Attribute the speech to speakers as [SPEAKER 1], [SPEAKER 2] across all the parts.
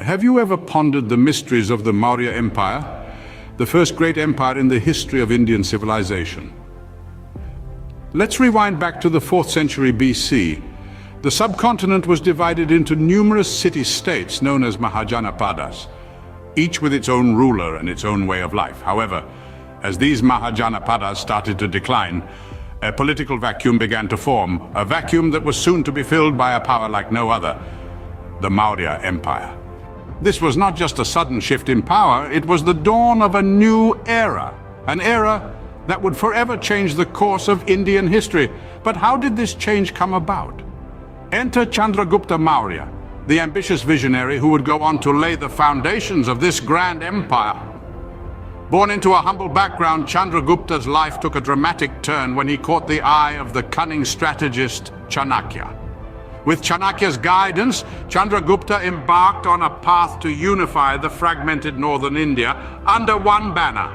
[SPEAKER 1] Have you ever pondered the mysteries of the Maurya Empire, the first great empire in the history of Indian civilization? Let's rewind back to the 4th century BC. The subcontinent was divided into numerous city-states known as Mahajanapadas, each with its own ruler and its own way of life. However, as these Mahajanapadas started to decline, a political vacuum began to form, a vacuum that was soon to be filled by a power like no other, the Maurya Empire. This was not just a sudden shift in power, it was the dawn of a new era, an era that would forever change the course of Indian history. But how did this change come about? Enter Chandragupta Maurya, the ambitious visionary who would go on to lay the foundations of this grand empire. Born into a humble background, Chandragupta's life took a dramatic turn when he caught the eye of the cunning strategist Chanakya. With Chanakya's guidance, Chandragupta embarked on a path to unify the fragmented northern India under one banner.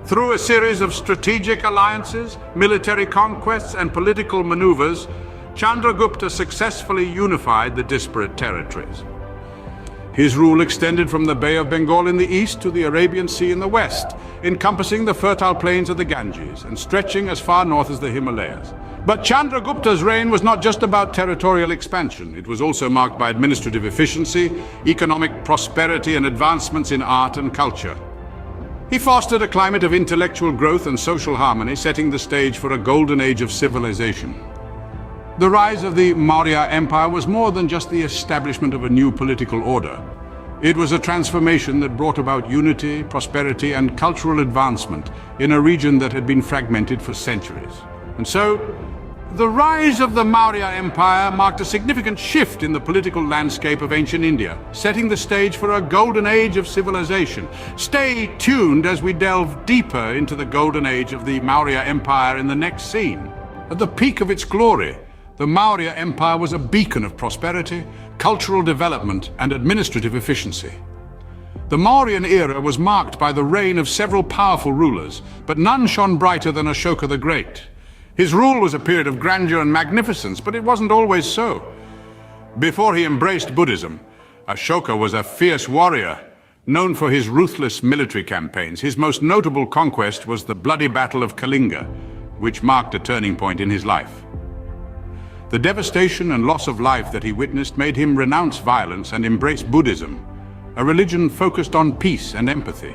[SPEAKER 1] Through a series of strategic alliances, military conquests, and political maneuvers, Chandragupta successfully unified the disparate territories. His rule extended from the Bay of Bengal in the east to the Arabian Sea in the west, encompassing the fertile plains of the Ganges and stretching as far north as the Himalayas. But Chandragupta's reign was not just about territorial expansion. It was also marked by administrative efficiency, economic prosperity, and advancements in art and culture. He fostered a climate of intellectual growth and social harmony, setting the stage for a golden age of civilization. The rise of the Maurya Empire was more than just the establishment of a new political order. It was a transformation that brought about unity, prosperity, and cultural advancement in a region that had been fragmented for centuries. And so, the rise of the Maurya Empire marked a significant shift in the political landscape of ancient India, setting the stage for a golden age of civilization. Stay tuned as we delve deeper into the golden age of the Maurya Empire in the next scene. At the peak of its glory, the Maurya Empire was a beacon of prosperity, cultural development, and administrative efficiency. The Mauryan era was marked by the reign of several powerful rulers, but none shone brighter than Ashoka the Great. His rule was a period of grandeur and magnificence, but it wasn't always so. Before he embraced Buddhism, Ashoka was a fierce warrior, known for his ruthless military campaigns. His most notable conquest was the bloody Battle of Kalinga, which marked a turning point in his life. The devastation and loss of life that he witnessed made him renounce violence and embrace Buddhism, a religion focused on peace and empathy.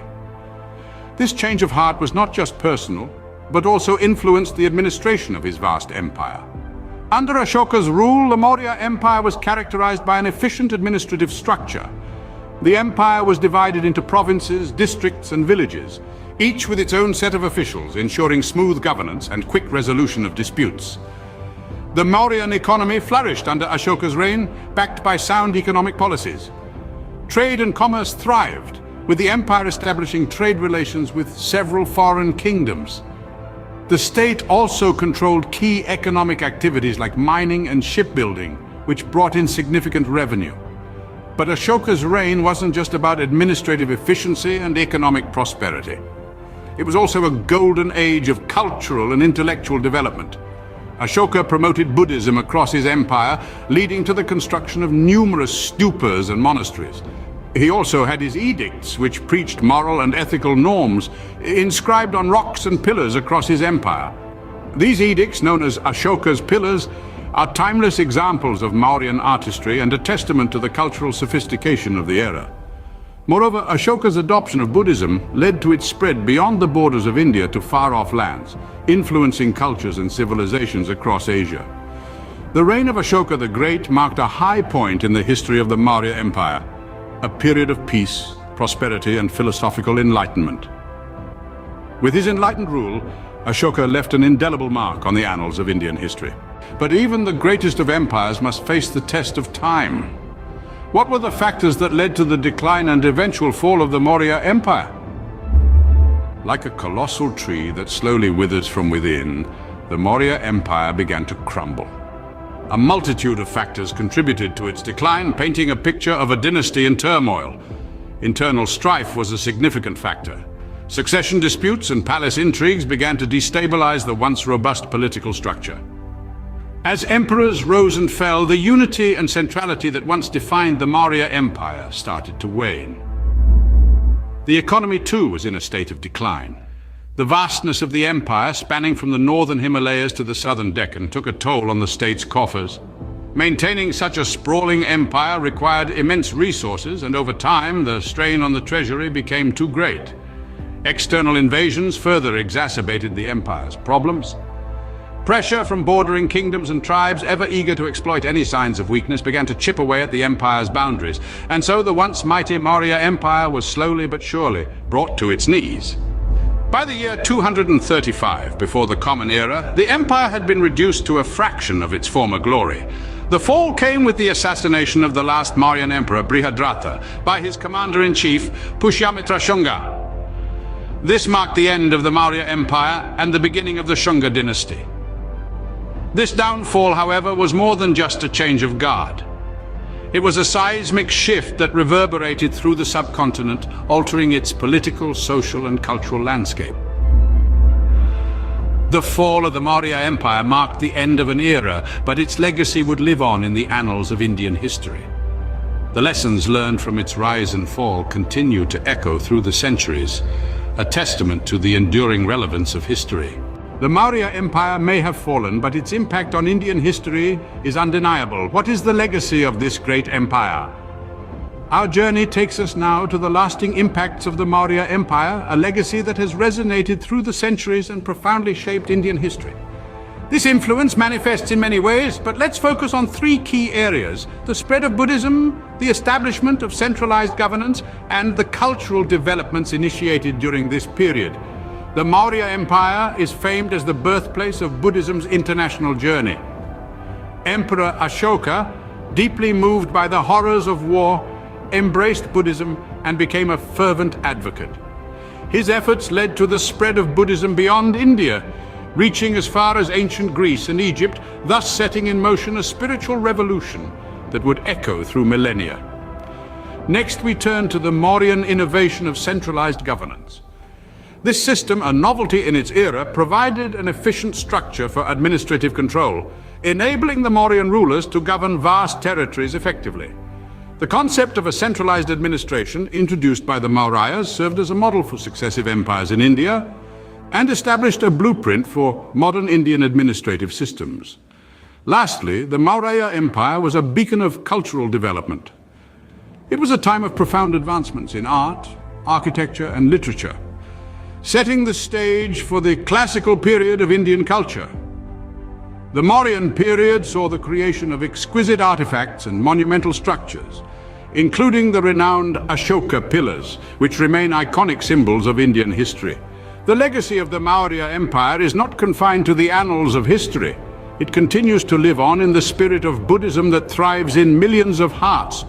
[SPEAKER 1] This change of heart was not just personal, but also influenced the administration of his vast empire. Under Ashoka's rule, the Maurya Empire was characterized by an efficient administrative structure. The empire was divided into provinces, districts, and villages, each with its own set of officials, ensuring smooth governance and quick resolution of disputes. The Mauryan economy flourished under Ashoka's reign, backed by sound economic policies. Trade and commerce thrived, with the empire establishing trade relations with several foreign kingdoms. The state also controlled key economic activities like mining and shipbuilding, which brought in significant revenue. But Ashoka's reign wasn't just about administrative efficiency and economic prosperity. It was also a golden age of cultural and intellectual development. Ashoka promoted Buddhism across his empire, leading to the construction of numerous stupas and monasteries. He also had his edicts, which preached moral and ethical norms, inscribed on rocks and pillars across his empire. These edicts, known as Ashoka's Pillars, are timeless examples of Mauryan artistry and a testament to the cultural sophistication of the era. Moreover, Ashoka's adoption of Buddhism led to its spread beyond the borders of India to far-off lands, influencing cultures and civilizations across Asia. The reign of Ashoka the Great marked a high point in the history of the Maurya Empire, a period of peace, prosperity, and philosophical enlightenment. With his enlightened rule, Ashoka left an indelible mark on the annals of Indian history. But even the greatest of empires must face the test of time. What were the factors that led to the decline and eventual fall of the Maurya Empire? Like a colossal tree that slowly withers from within, the Maurya Empire began to crumble. A multitude of factors contributed to its decline, painting a picture of a dynasty in turmoil. Internal strife was a significant factor. Succession disputes and palace intrigues began to destabilize the once robust political structure. As emperors rose and fell, the unity and centrality that once defined the Maurya Empire started to wane. The economy too was in a state of decline. The vastness of the empire, spanning from the northern Himalayas to the southern Deccan, took a toll on the state's coffers. Maintaining such a sprawling empire required immense resources, and over time the strain on the treasury became too great. External invasions further exacerbated the empire's problems. Pressure from bordering kingdoms and tribes, ever eager to exploit any signs of weakness, began to chip away at the empire's boundaries, and so the once mighty Maurya Empire was slowly but surely brought to its knees. By the year 235 before the Common Era, the empire had been reduced to a fraction of its former glory. The fall came with the assassination of the last Mauryan emperor, Brihadratha, by his commander-in-chief, Pushyamitra Shunga. This marked the end of the Maurya Empire and the beginning of the Shunga dynasty. This downfall, however, was more than just a change of guard. It was a seismic shift that reverberated through the subcontinent, altering its political, social, and cultural landscape. The fall of the Maurya Empire marked the end of an era, but its legacy would live on in the annals of Indian history. The lessons learned from its rise and fall continue to echo through the centuries, a testament to the enduring relevance of history. The Maurya Empire may have fallen, but its impact on Indian history is undeniable. What is the legacy of this great empire? Our journey takes us now to the lasting impacts of the Maurya Empire, a legacy that has resonated through the centuries and profoundly shaped Indian history. This influence manifests in many ways, but let's focus on three key areas: the spread of Buddhism, the establishment of centralized governance, and the cultural developments initiated during this period. The Maurya Empire is famed as the birthplace of Buddhism's international journey. Emperor Ashoka, deeply moved by the horrors of war, embraced Buddhism and became a fervent advocate. His efforts led to the spread of Buddhism beyond India, reaching as far as ancient Greece and Egypt, thus setting in motion a spiritual revolution that would echo through millennia. Next, we turn to the Mauryan innovation of centralized governance. This system, a novelty in its era, provided an efficient structure for administrative control, enabling the Mauryan rulers to govern vast territories effectively. The concept of a centralized administration, introduced by the Mauryas, served as a model for successive empires in India and established a blueprint for modern Indian administrative systems. Lastly, the Maurya Empire was a beacon of cultural development. It was a time of profound advancements in art, architecture, and literature, setting the stage for the classical period of Indian culture. The Mauryan period saw the creation of exquisite artifacts and monumental structures, including the renowned Ashoka pillars, which remain iconic symbols of Indian history. The legacy of the Maurya Empire is not confined to the annals of history. It continues to live on in the spirit of Buddhism that thrives in millions of hearts,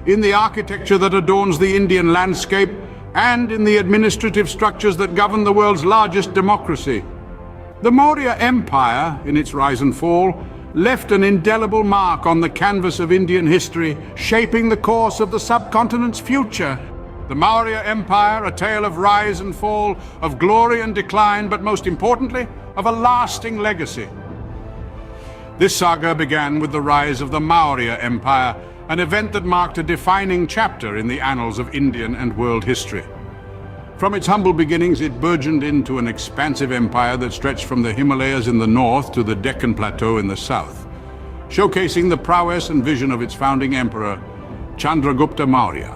[SPEAKER 1] in the architecture that adorns the Indian landscape, and in the administrative structures that govern the world's largest democracy. The Maurya Empire, in its rise and fall, left an indelible mark on the canvas of Indian history, shaping the course of the subcontinent's future. The Maurya Empire, a tale of rise and fall, of glory and decline, but most importantly, of a lasting legacy. This saga began with the rise of the Maurya Empire, an event that marked a defining chapter in the annals of Indian and world history. From its humble beginnings, it burgeoned into an expansive empire that stretched from the Himalayas in the north to the Deccan Plateau in the south, showcasing the prowess and vision of its founding emperor, Chandragupta Maurya.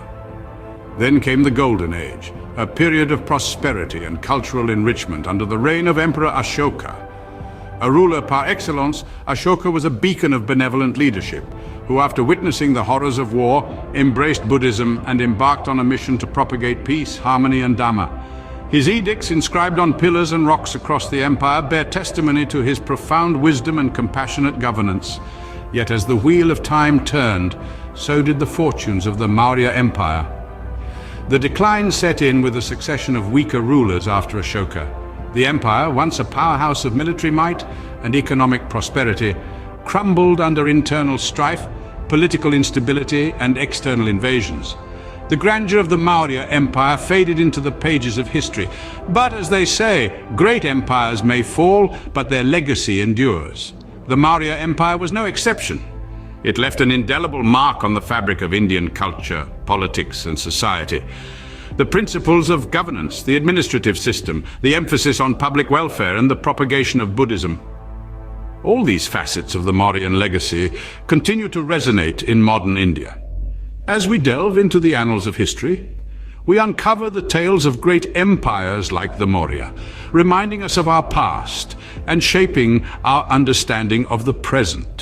[SPEAKER 1] Then came the Golden Age, a period of prosperity and cultural enrichment under the reign of Emperor Ashoka. A ruler par excellence, Ashoka was a beacon of benevolent leadership, who, after witnessing the horrors of war, embraced Buddhism and embarked on a mission to propagate peace, harmony, and Dhamma. His edicts, inscribed on pillars and rocks across the empire, bear testimony to his profound wisdom and compassionate governance. Yet as the wheel of time turned, so did the fortunes of the Maurya Empire. The decline set in with a succession of weaker rulers after Ashoka. The empire, once a powerhouse of military might and economic prosperity, crumbled under internal strife, political instability, and external invasions. The grandeur of the Maurya Empire faded into the pages of history. But as they say, great empires may fall, but their legacy endures. The Maurya Empire was no exception. It left an indelible mark on the fabric of Indian culture, politics, and society. The principles of governance, the administrative system, the emphasis on public welfare, and the propagation of Buddhism. All these facets of the Mauryan legacy continue to resonate in modern India. As we delve into the annals of history, we uncover the tales of great empires like the Maurya, reminding us of our past and shaping our understanding of the present.